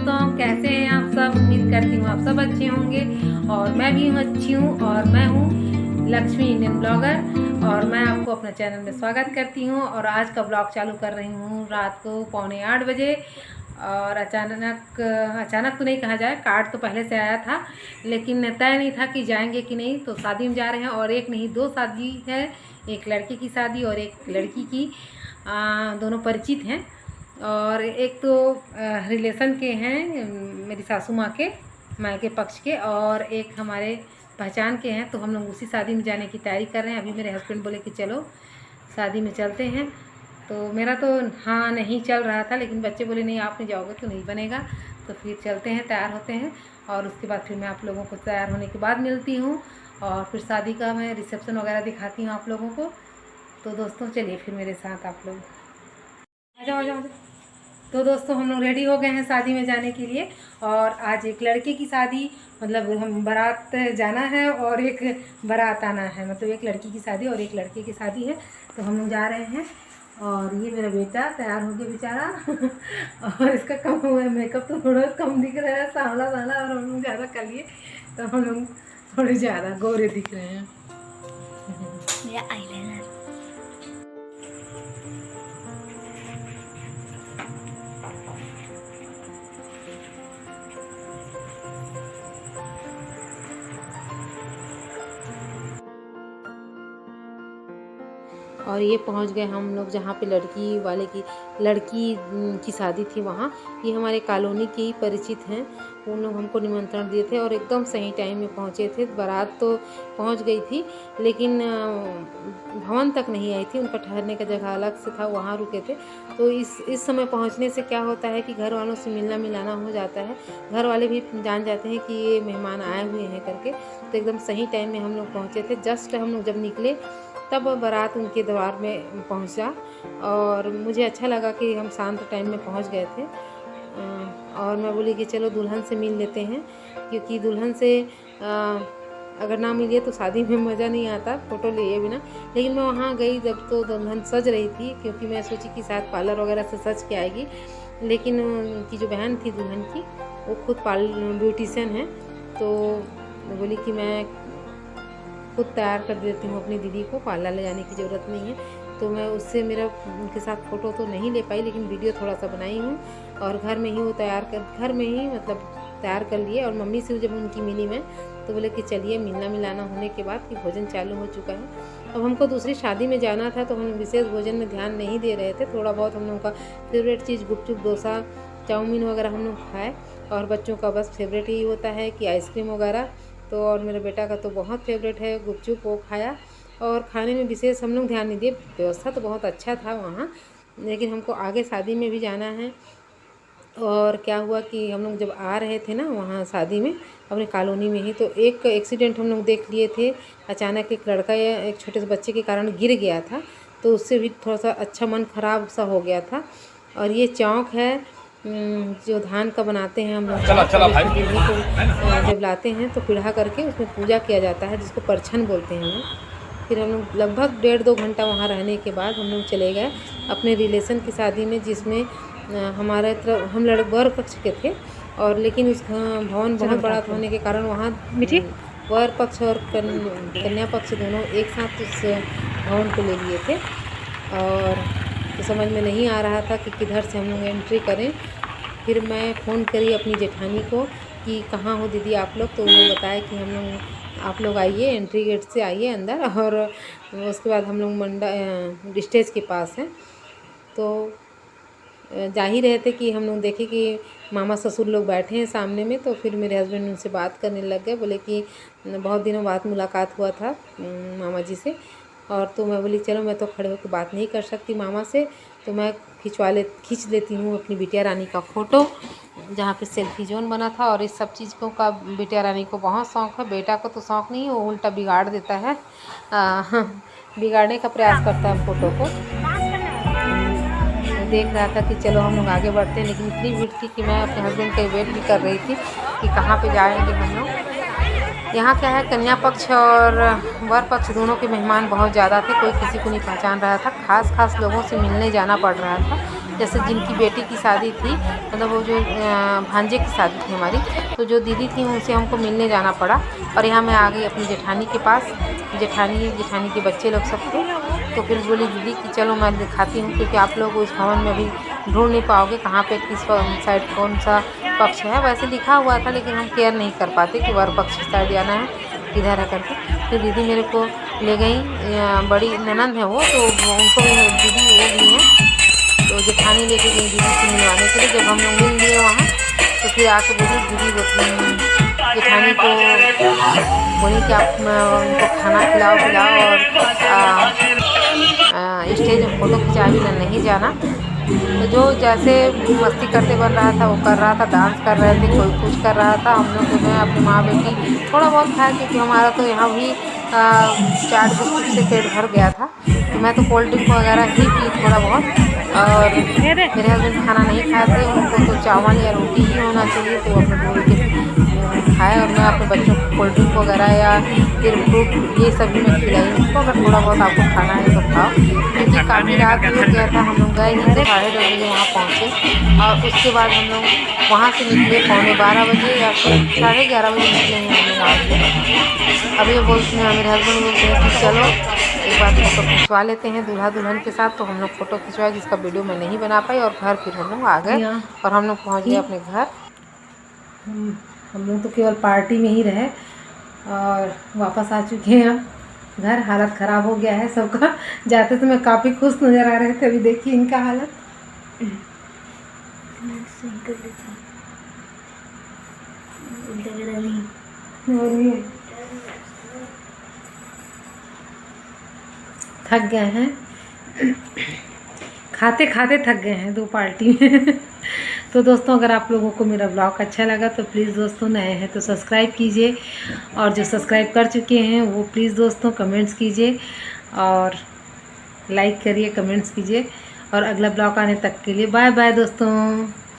दोस्तों, कैसे हैं आप सब। उम्मीद करती हूँ आप सब अच्छे होंगे और मैं भी अच्छी हूँ। और मैं हूँ लक्ष्मी इंडियन ब्लॉगर और मैं आपको अपना चैनल में स्वागत करती हूँ। और आज का ब्लॉग चालू कर रही हूँ रात को 7:45 बजे। और अचानक तो नहीं कहा जाए, कार्ड तो पहले से आया था लेकिन तय नहीं था कि जाएंगे कि नहीं। तो शादी में जा रहे हैं और एक नहीं दो शादी है, एक लड़के की शादी और एक लड़की की। दोनों परिचित हैं और एक तो रिलेशन के हैं, मेरी सासू माँ के मायके पक्ष के, और एक हमारे पहचान के हैं। तो हम लोग उसी शादी में जाने की तैयारी कर रहे हैं। अभी मेरे हस्बैंड बोले कि चलो शादी में चलते हैं। तो मेरा तो हाँ नहीं चल रहा था, लेकिन बच्चे बोले नहीं आप नहीं जाओगे तो नहीं बनेगा। तो फिर चलते हैं, तैयार होते हैं और उसके बाद फिर मैं आप लोगों को तैयार होने के बाद मिलती हूँ और फिर शादी का मैं रिसेप्शन वगैरह दिखाती हूँ आप लोगों को। तो दोस्तों चलिए फिर मेरे साथ आप लोग आ जाओ आ जाओ। तो दोस्तों हम लोग रेडी हो गए हैं शादी में जाने के लिए। और आज एक लड़के की शादी, मतलब हम बारात जाना है और एक बारात आना है। मतलब एक लड़की की शादी और एक लड़के की शादी है। तो हम लोग जा रहे हैं और ये मेरा बेटा तैयार हो गया बेचारा और इसका कम हुआ है मेकअप, तो थोड़ा कम दिख रहा है, सांवला सांवला, और हम लोग ज़्यादा कर लिए तो हम लोग थोड़े ज़्यादा गोरे दिख रहे हैं। मेरा आईलाइनर और ये पहुंच गए हम लोग जहाँ पे लड़की की शादी थी वहाँ। ये हमारे कॉलोनी के ही परिचित हैं, उन लोग हमको निमंत्रण दिए थे और एकदम सही टाइम में पहुँचे थे। बारात तो पहुँच गई थी लेकिन भवन तक नहीं आई थी, उनका ठहरने का जगह अलग से था, वहाँ रुके थे। तो इस समय पहुँचने से क्या होता है कि घर वालों से मिलना मिलाना हो जाता है, घर वाले भी जान जाते हैं कि ये मेहमान आए हुए हैं करके। तो एकदम सही टाइम में हम लोग पहुँचे थे। जस्ट हम लोग जब निकले तब बारात उनके द्वार में पहुंचा और मुझे अच्छा लगा कि हम शांत टाइम में पहुंच गए थे। और मैं बोली कि चलो दुल्हन से मिल लेते हैं, क्योंकि दुल्हन से अगर ना मिलिए तो शादी में मज़ा नहीं आता फ़ोटो लिए बिना। लेकिन मैं वहाँ गई जब तो दुल्हन सज रही थी, क्योंकि मैं सोची कि शायद पार्लर वगैरह से सज के आएगी। लेकिन उनकी जो बहन थी दुल्हन की, वो खुद ब्यूटिशियन है। तो बोली कि मैं खुद तैयार कर देती हूँ अपनी दीदी को, पार्लर ले जाने की ज़रूरत नहीं है। तो मैं उससे उनके साथ फ़ोटो तो नहीं ले पाई, लेकिन वीडियो थोड़ा सा बनाई हूँ। और घर में ही वो घर में ही मतलब तैयार कर लिए। और मम्मी से जब उनकी मिली मैं, तो बोले कि चलिए मिलना मिलाना होने के बाद कि भोजन चालू हो चुका है। अब हमको दूसरी शादी में जाना था तो हम विशेष भोजन में ध्यान नहीं दे रहे थे। थोड़ा बहुत हम लोगों का फेवरेट चीज़ गुपचुप, डोसा, चाउमीन वगैरह हम लोग खाए। और बच्चों का बस फेवरेट यही होता है कि आइसक्रीम वगैरह। तो और मेरे बेटा का तो बहुत फेवरेट है गुपचुप, वो खाया। और खाने में विशेष हम लोग ध्यान नहीं दिए। व्यवस्था तो बहुत अच्छा था वहाँ, लेकिन हमको आगे शादी में भी जाना है। और क्या हुआ कि हम लोग जब आ रहे थे ना वहाँ शादी में अपने कॉलोनी में ही, तो एक एक्सीडेंट हम लोग देख लिए थे। अचानक एक लड़का या एक छोटे से बच्चे के कारण गिर गया था, तो उससे भी थोड़ा सा अच्छा मन खराब सा हो गया था। और ये चौक है जो धान का बनाते हैं हम लोग। जब लाते हैं तो पीढ़ा करके उसमें पूजा किया जाता है, जिसको परछन बोलते हैं हम लोग। फिर हम लोग लगभग 1.5-2 घंटा वहाँ रहने के बाद हम लोग चले गए अपने रिलेशन की शादी में, जिसमें हमारे तरफ हम वर पक्ष के थे। और लेकिन उस भवन बहुत बड़ा होने के कारण वहाँ वर पक्ष और कन्या पक्ष दोनों एक साथ उस भवन को ले लिए थे। और तो समझ में नहीं आ रहा था कि किधर से हम लोग एंट्री करें। फिर मैं फ़ोन करी अपनी जेठानी को कि कहाँ हो दीदी आप लोग। तो उन्होंने बताया कि आप लोग आइए, एंट्री गेट से आइए अंदर। और उसके बाद हम लोग स्टेज के पास हैं। तो जा ही रहे थे कि हम लोग देखे कि मामा ससुर लोग बैठे हैं सामने में। तो फिर मेरे हस्बैंड उनसे बात करने लग गए, बोले कि बहुत दिनों बाद मुलाकात हुआ था मामा जी से। और तो मैं बोली चलो मैं तो खड़े होकर बात नहीं कर सकती मामा से, तो मैं खींच लेती हूँ अपनी बिटिया रानी का फ़ोटो, जहाँ पे सेल्फी जोन बना था। और इस सब चीज़ का बिटिया रानी को बहुत शौक़ है। बेटा को तो शौक़ नहीं है, वो उल्टा बिगाड़ देता है, बिगाड़ने का प्रयास करता है फ़ोटो को। देख रहा था कि चलो हम लोग आगे बढ़ते हैं, लेकिन इतनी भीड़ थी कि मैं अपने हस्बैंड का वेट भी कर रही थी कि कहाँ पे जाएंगे हम लोग। यहाँ क्या है, कन्या पक्ष और वर पक्ष दोनों के मेहमान बहुत ज़्यादा थे, कोई किसी को नहीं पहचान रहा था। खास लोगों से मिलने जाना पड़ रहा था, जैसे जिनकी बेटी की शादी थी, मतलब वो जो भांजे की शादी थी हमारी, तो जो दीदी थी उनसे हमको मिलने जाना पड़ा। और यहाँ मैं आ गई अपनी जेठानी के पास। जेठानी के बच्चे लोग सब थे, तो फिर बोली दीदी कि चलो मैं दिखाती हूँ, क्योंकि आप लोग उस भवन में अभी ढूंढ नहीं पाओगे कहाँ पे किस साइड कौन सा पक्ष है। वैसे लिखा हुआ था लेकिन हम केयर नहीं कर पाते कि वर पक्ष साइड जाना है किधर है करके। तो दीदी मेरे को ले गई, बड़ी ननंद है वो, तो उनको भी दीदी वो भी हैं, तो जेठानी लेके गई दीदी से मिलवाने के लिए। जब हम लोग मिल लिए वहाँ, तो फिर आके बोली दीदी जेठानी को बोली कि आप उनको खाना खिलाओ और स्टेज में फ़ोटो खिंचा भी नहीं जाना। तो जो जैसे मस्ती करते बन रहा था वो कर रहा था, डांस कर रहे थे, कोई कुछ कर रहा था। हम लोग जो है अपनी माँ बेटी थोड़ा बहुत खाया, क्योंकि हमारा तो यहाँ भी चाट बिस्कुट से पेट भर गया था। तो मैं तो कोल्ड ड्रिंक वगैरह ही पी थोड़ा बहुत, और मेरे हस्बैंड खाना नहीं खाए थे, उनको तो चावल या रोटी ही होना चाहिए, तो अपने बोल के खाए। और मैं अपने बच्चों को कोल्ड ड्रिंक वगैरह या फिर फ्रूट ये सब भी मैं खिलाई उनको, अगर थोड़ा बहुत आपको खाना है तो खाओ, क्योंकि काफ़ी रात हो गया था। हम लोग गए नहीं थे, 12:30 बजे वहाँ पहुँचे, और उसके बाद हम लोग वहाँ से निकले 11:15 बजे या फिर 11:30 बजे निकले हैं हम लोग वहाँ से। अभी वो बोलते हैं, मेरे हस्बैंड बोलते हैं कि चलो एक बार फ़ोटो खिंचवा लेते हैं दूल्हा दुल्हन के साथ। तो हम लोग फ़ोटो खिंचवाए, जिसका वीडियो मैं नहीं बना पाई, और घर फिर हम लोग आ गए और हम लोग पहुँच गए अपने घर। हम लोग तो केवल पार्टी में ही रहे और वापस आ चुके हैं अब घर। हालत ख़राब हो गया है सबका। जाते समय काफ़ी खुश नज़र आ रहे थे, अभी देखिए इनका हालत। थक गए हैं, खाते खाते थक गए हैं 2 पार्टी में। तो दोस्तों, अगर आप लोगों को मेरा ब्लॉग अच्छा लगा तो प्लीज़ दोस्तों, नए हैं तो सब्सक्राइब कीजिए, और जो सब्सक्राइब कर चुके हैं वो प्लीज़ दोस्तों कमेंट्स कीजिए और लाइक करिए, कमेंट्स कीजिए। और अगला ब्लॉग आने तक के लिए बाय बाय दोस्तों।